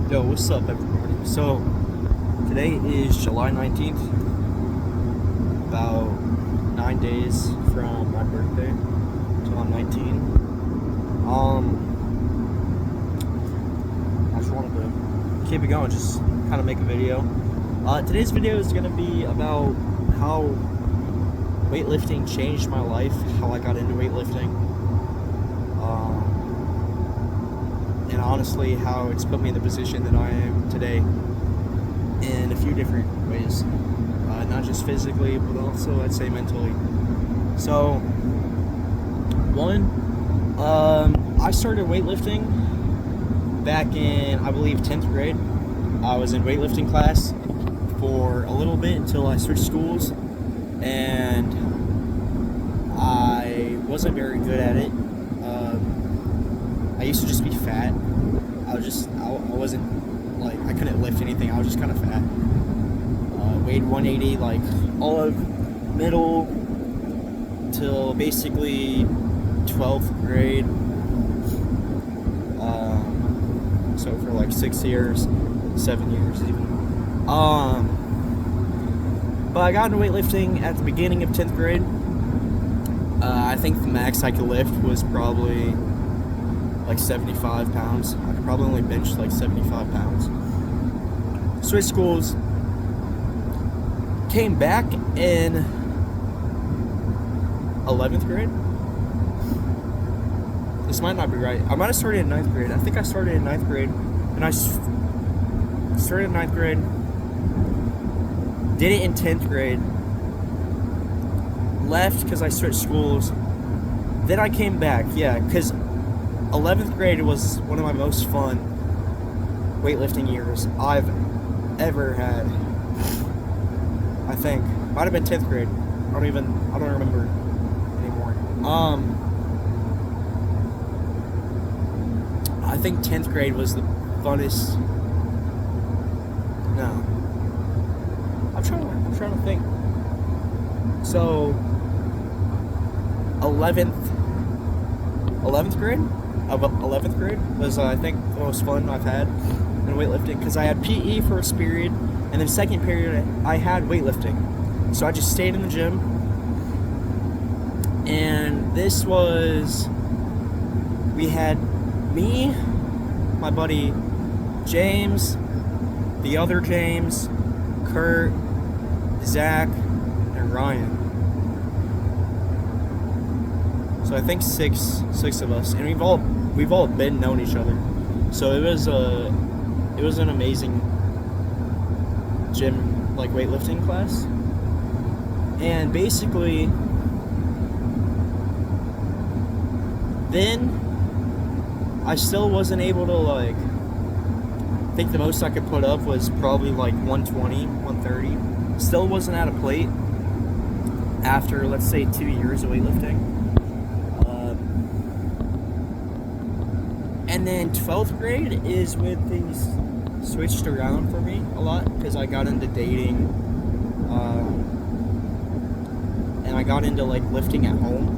Yo, what's up, everybody? So, today is July 19th, about 9 days from my birthday, till I'm 19. I just wanted to keep it going, just kind of make a video. Today's video is going to be about how weightlifting changed my life, how I got into weightlifting. And honestly, how it's put me in the position that I am today in a few different ways. Not just physically, but also, I'd say, mentally. So, one, I started weightlifting back in, I believe, 10th grade. I was in weightlifting class for a little bit until I switched schools, and I wasn't very good at it. I used to just be fat. I wasn't, like, I couldn't lift anything. I was just kind of fat. Weighed 180, like, all of middle till basically 12th grade. So for like 6 years, 7 years even. But I got into weightlifting at the beginning of 10th grade. I think the max I could lift was probably like 75 pounds. I could probably only bench like 75 pounds. Switched schools. Came back in 11th grade. This might not be right. I might have started in 9th grade. I think I started in 9th grade. And I started in 9th grade. Did it in 10th grade. Left because I switched schools. Then I came back. Yeah, because 11th grade was one of my most fun weightlifting years I've ever had. I think. Might have been 10th grade. I don't remember anymore. I think 10th grade was the funnest. No. I'm trying to think. So 11th grade? Of 11th grade was, I think, the most fun I've had in weightlifting, because I had PE first period, and then second period I had weightlifting. So I just stayed in the gym, and we had me, my buddy James, the other James, Kurt, Zach, and Ryan. So I think six of us, and we've all been known each other. So it was an amazing gym, like, weightlifting class. And basically, then I still wasn't able to, like, I think the most I could put up was probably like 120, 130. Still wasn't at a plate after, let's say, 2 years of weightlifting. And then 12th grade is when things switched around for me a lot, because I got into dating, and I got into, like, lifting at home,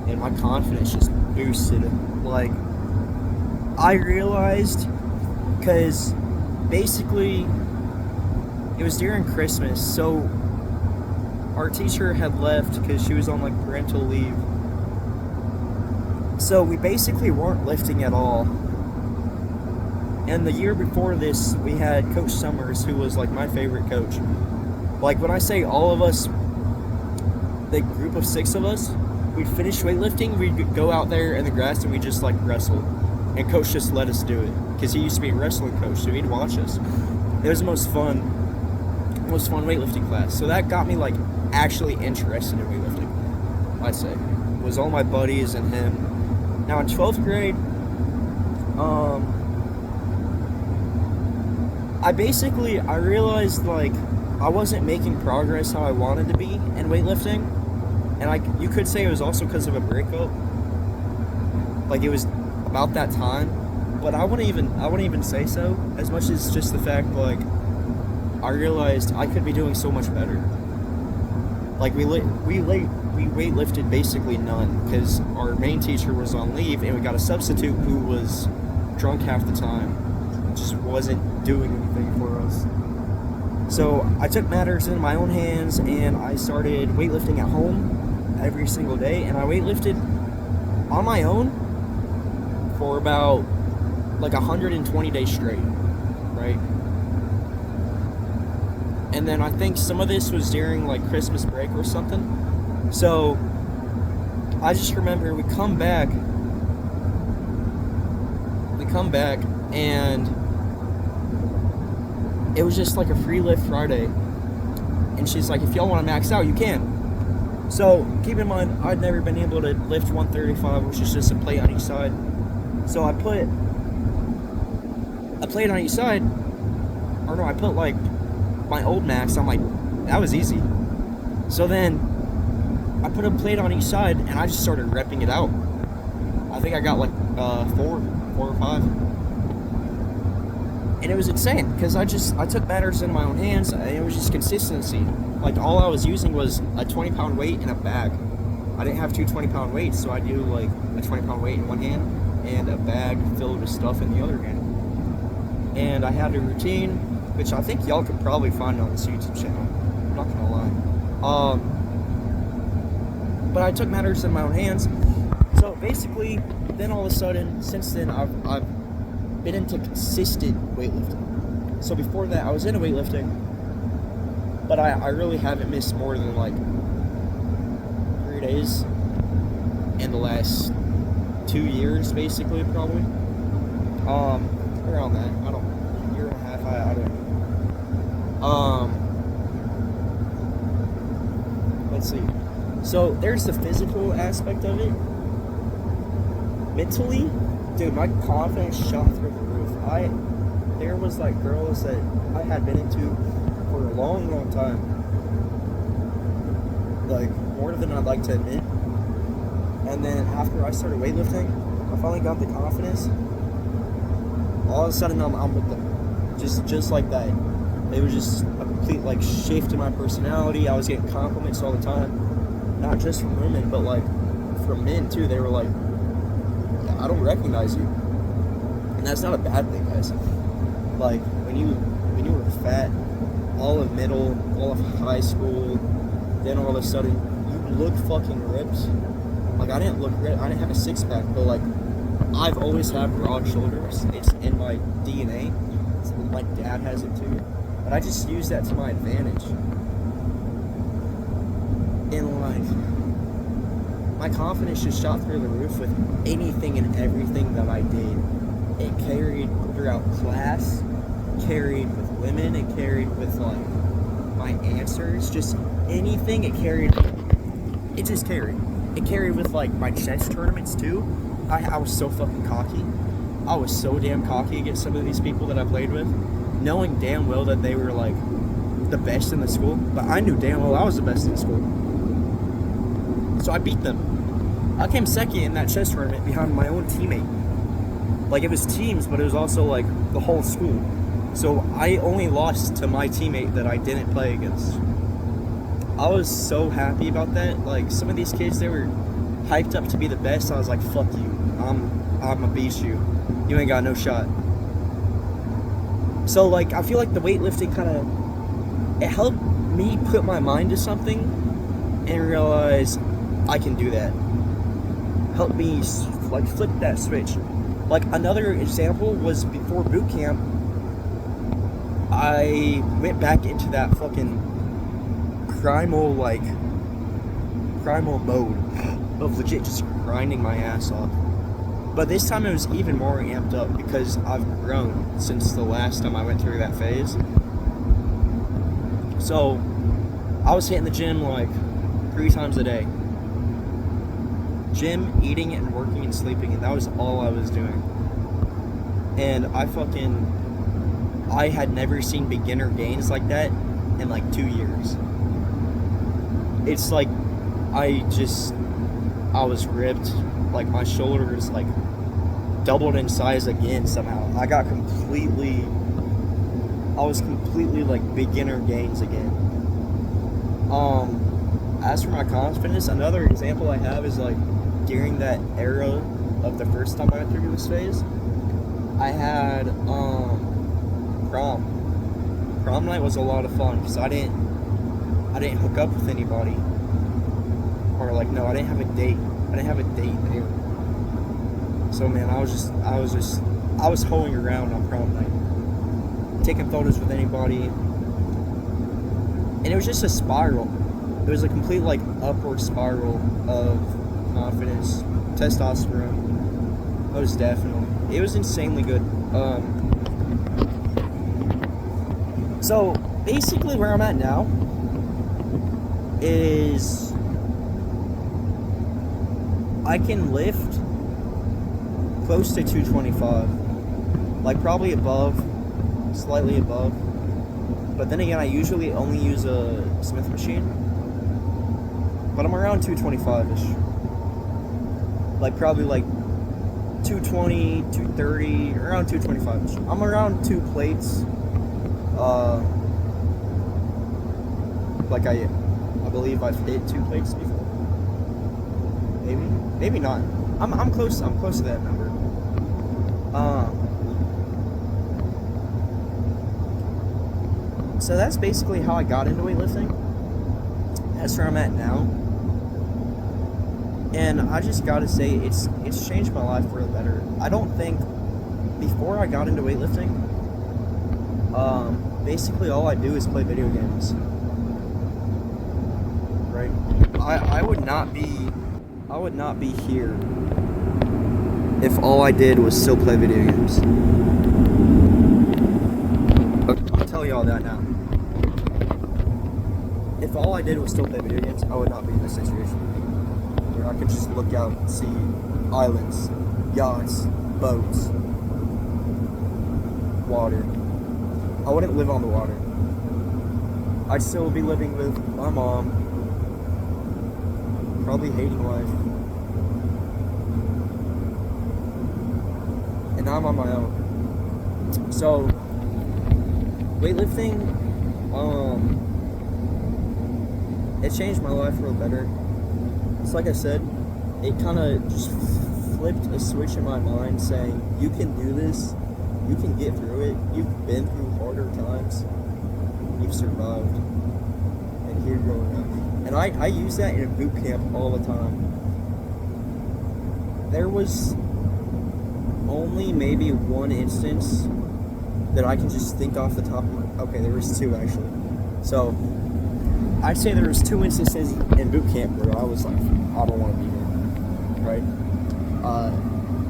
and my confidence just boosted. Like, I realized, because basically it was during Christmas, so our teacher had left because she was on, like, parental leave. So we basically weren't lifting at all. And the year before this, we had Coach Summers, who was, like, my favorite coach. Like, when I say all of us, the group of 6 of us, we'd finish weightlifting, we'd go out there in the grass and we'd just, like, wrestle. And Coach just let us do it, because he used to be a wrestling coach, so he'd watch us. It was the most fun weightlifting class. So that got me, like, actually interested in weightlifting, I'd say. It was all my buddies and him. Now in 12th grade, I realized, like, I wasn't making progress how I wanted to be in weightlifting, and you could say it was also because of a breakup. Like, it was about that time, but I wouldn't even say so, as much as just the fact, like, I realized I could be doing so much better. Like, we weightlifted basically none, because our main teacher was on leave, and we got a substitute who was drunk half the time. just wasn't doing anything for us. So I took matters in my own hands and I started weightlifting at home every single day. And I weightlifted on my own for about like 120 days straight, right? And then I think some of this was during like Christmas break or something. So I just remember we come back and it was just like a free lift Friday. And she's like, if y'all want to max out, you can. So keep in mind, I'd never been able to lift 135, which is just a plate on each side. So I put a plate on each side, or no, I put like my old max on my, that was easy. So then I put a plate on each side and I just started repping it out. I think I got like four or five. And it was insane because I took matters in my own hands and it was just consistency. Like all I was using was a 20-pound weight in a bag. I didn't have two 20-pound weights, so I do like a 20-pound weight in one hand and a bag filled with stuff in the other hand. And I had a routine, which I think y'all could probably find on this YouTube channel. I'm not gonna lie. But I took matters in my own hands. So basically, then all of a sudden, since then, I've been into consistent weightlifting. So before that, I was into weightlifting, but I really haven't missed more than like 3 days in the last 2 years, basically, probably. Around that. I don't know. Year and a half, I don't know. Let's see. So there's the physical aspect of it. Mentally, dude, my confidence shot through the roof. There was like girls that I had been into for a long, long time. Like more than I'd like to admit. And then after I started weightlifting, I finally got the confidence. All of a sudden I'm with them. Just like that. It was just a complete like shift in my personality. I was getting compliments all the time. Not just from women, but like from men too. They were like, I don't recognize you. And that's not a bad thing, guys. Like when you were fat, all of middle, all of high school, then all of a sudden you look fucking ripped. Like I didn't look ripped. I didn't have a six pack, but like I've always had broad shoulders. It's in my DNA. My dad has it too. But I just use that to my advantage. And like, my confidence just shot through the roof with anything and everything that I did. It carried throughout class, carried with women, it carried with like my answers, just anything it carried. It just carried. It carried with like my chess tournaments too. I was so fucking cocky. I was so damn cocky against some of these people that I played with, knowing damn well that they were like the best in the school, but I knew damn well I was the best in the school. So I beat them. I came second in that chess tournament behind my own teammate. Like it was teams, but it was also like the whole school. So I only lost to my teammate that I didn't play against. I was so happy about that. Like some of these kids, they were hyped up to be the best. I was like, fuck you. I'm gonna beat you. You ain't got no shot. So like I feel like the weightlifting it helped me put my mind to something and realize I can do that. Helped me like flip that switch. Like another example was before boot camp, I went back into that fucking primal mode of legit just grinding my ass off. But this time it was even more amped up because I've grown since the last time I went through that phase. So I was hitting the gym like 3 times a day. Gym, eating, and working and sleeping, and that was all I was doing. And I had never seen beginner gains like that in like 2 years. It's like I was ripped. Like my shoulders like doubled in size again somehow. I was completely like beginner gains again. As for my confidence, another example I have is like during that era of the first time I went through this phase, I had Prom night was a lot of fun because I didn't hook up with anybody, or like no, I didn't have a date. I didn't have a date there. So man, I was hoeing around on prom night, taking photos with anybody, and it was just a spiral. It was a complete like upward spiral of confidence, testosterone. It was insanely good. So basically where I'm at now is I can lift close to 225, like probably above, slightly above, but then again I usually only use a Smith machine, but I'm around 225ish, like probably like 220, 230, around 225ish. I'm around 2 plates. Like I believe I've hit 2 plates before. Maybe not. I'm close to that number. So that's basically how I got into weightlifting. That's where I'm at now. And I just gotta say, it's changed my life for the better. I don't think before I got into weightlifting, basically all I do is play video games. Right? I would not be here if all I did was still play video games. I'll tell y'all that now. If all I did was still play video games, I would not be in this situation. Where I could just look out and see islands, yachts, boats, water. I wouldn't live on the water. I'd still be living with my mom, probably hating life. And I'm on my own. So, weightlifting, it changed my life for the better. It's like I said, it kind of just flipped a switch in my mind saying, you can do this, you can get through it, you've been through harder times, you've survived, and here you're going now. And I use that in a boot camp all the time. There was only maybe one instance that I can just think off the top of my... Okay, there was 2 actually. So, I'd say there was 2 instances in boot camp where I was like, I don't want to be here, right?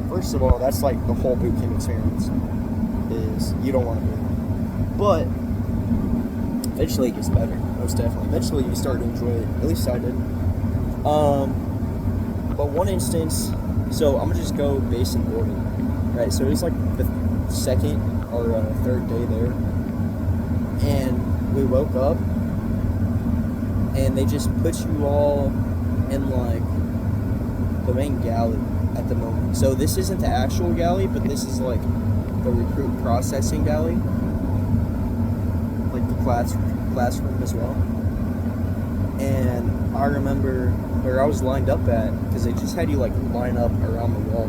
First of all, that's like the whole boot camp experience, is you don't want to be here. But, eventually it gets better, most definitely. Eventually you start to enjoy it, at least I did. But one instance, so I'm going to just go base and order, right? So it was like the 2nd or 3rd day there, and we woke up, and they just put you all in like the main galley at the moment. So this isn't the actual galley, but this is like the recruit processing galley, like the classroom as well. And I remember where I was lined up at, because they just had you like line up around the wall.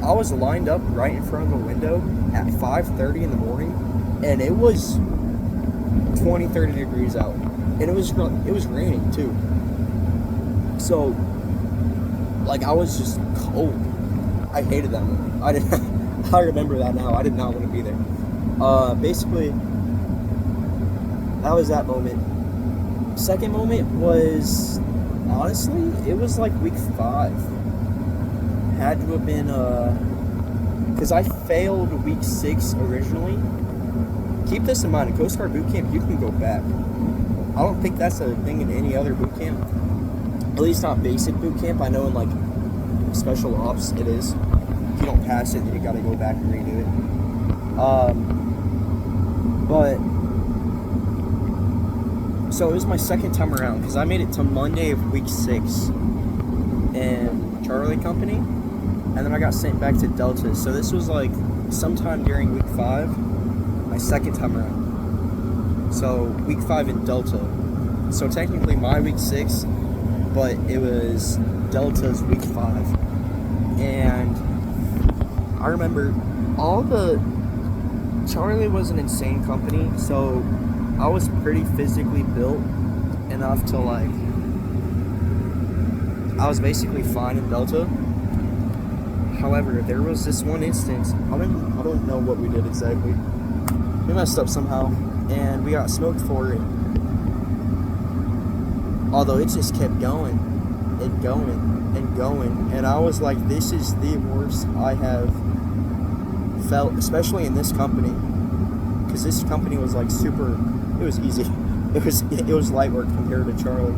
I was lined up right in front of the window at 5:30 in the morning, and it was 20-30 degrees out. And it was raining too. So, like, I was just cold. I hated that moment. I remember that now. I did not want to be there. Basically, that was that moment. Second moment was, honestly, it was like week 5. Had to have been, because I failed week 6 originally. Keep this in mind, in Coast Guard boot camp, you can go back. I don't think that's a thing in any other boot camp. At least not basic boot camp. I know in like special ops it is. If you don't pass it, you gotta go back and redo it. But so it was my 2nd time around, because I made it to Monday of week 6 in Charlie Company, and then I got sent back to Delta. So this was like sometime during week 5, my 2nd time around. So, week 5 in Delta. So, technically my week 6, but it was Delta's week 5. And I remember all the Charlie was an insane company, so I was pretty physically built enough to like. I was basically fine in Delta. However, there was this one instance. I don't know what we did exactly. We messed up somehow, and we got smoked for it. Although it just kept going and going and going, and I was like, "This is the worst I have felt," especially in this company, because this company was like super. It was easy. It was light work compared to Charlie.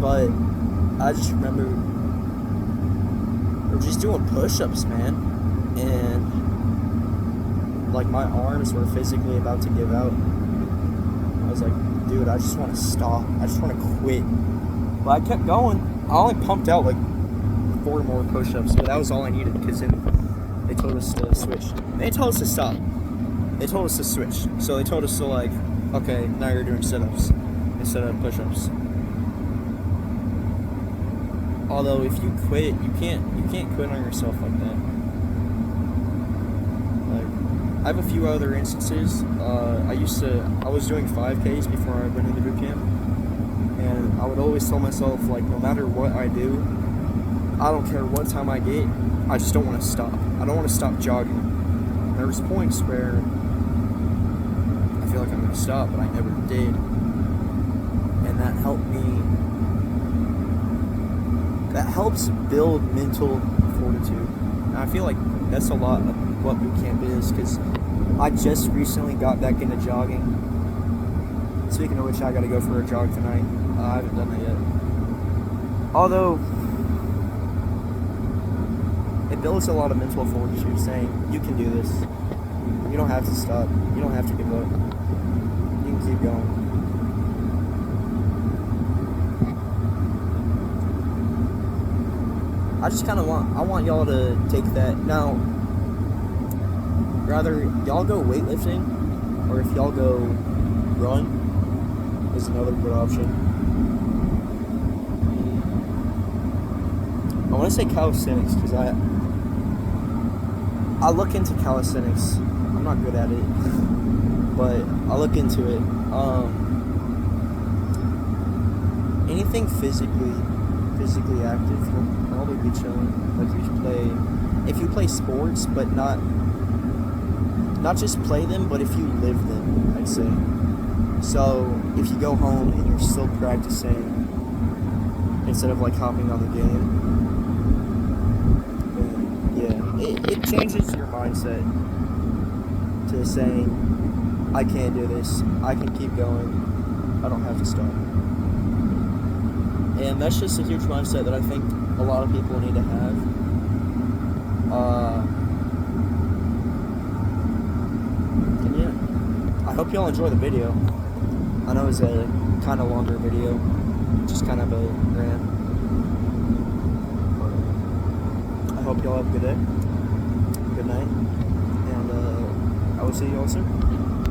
But I just remember we were just doing push-ups, man, and like my arms were physically about to give out. I was like, dude, I just want to stop. I just want to quit. But I kept going. I only pumped out like 4 more push-ups, but that was all I needed, because then they told us to switch. They didn't tell us to stop. They told us to switch. So they told us to like, okay, now you're doing sit-ups instead of push-ups. Although if you quit, you can't quit on yourself like that. Like, I have a few other instances. I was doing 5Ks before I went into boot camp, and I would always tell myself, like, no matter what I do, I don't care what time I get, I just don't want to stop. I don't want to stop jogging. There was points where I feel like I'm going to stop, but I never did. And that helped me. That helps build mental fortitude. And I feel like that's a lot of what boot camp is, because I just recently got back into jogging. Speaking of which, I got to go for a jog tonight. I haven't done that yet. Although, it builds a lot of mental fortitude, saying, you can do this. You don't have to stop. You don't have to give up. You can keep going. I just kind of want y'all to take that. Now, rather y'all go weightlifting, or if y'all go run, is another good option. I want to say calisthenics, because I look into calisthenics. I'm not good at it, but I look into it. Anything physically active, you'll probably be chilling. Like, if you play sports, but not just play them, but if you live them, I'd say. So if you go home and you're still practicing instead of like hopping on the game, then yeah, it changes your mindset to saying, I can't do this, I can keep going, I don't have to stop. And that's just a huge mindset that I think a lot of people need to have. And yeah, I hope y'all enjoy the video. I know it's a kind of longer video, just kind of a rant. I hope y'all have a good day, good night, and I will see y'all soon.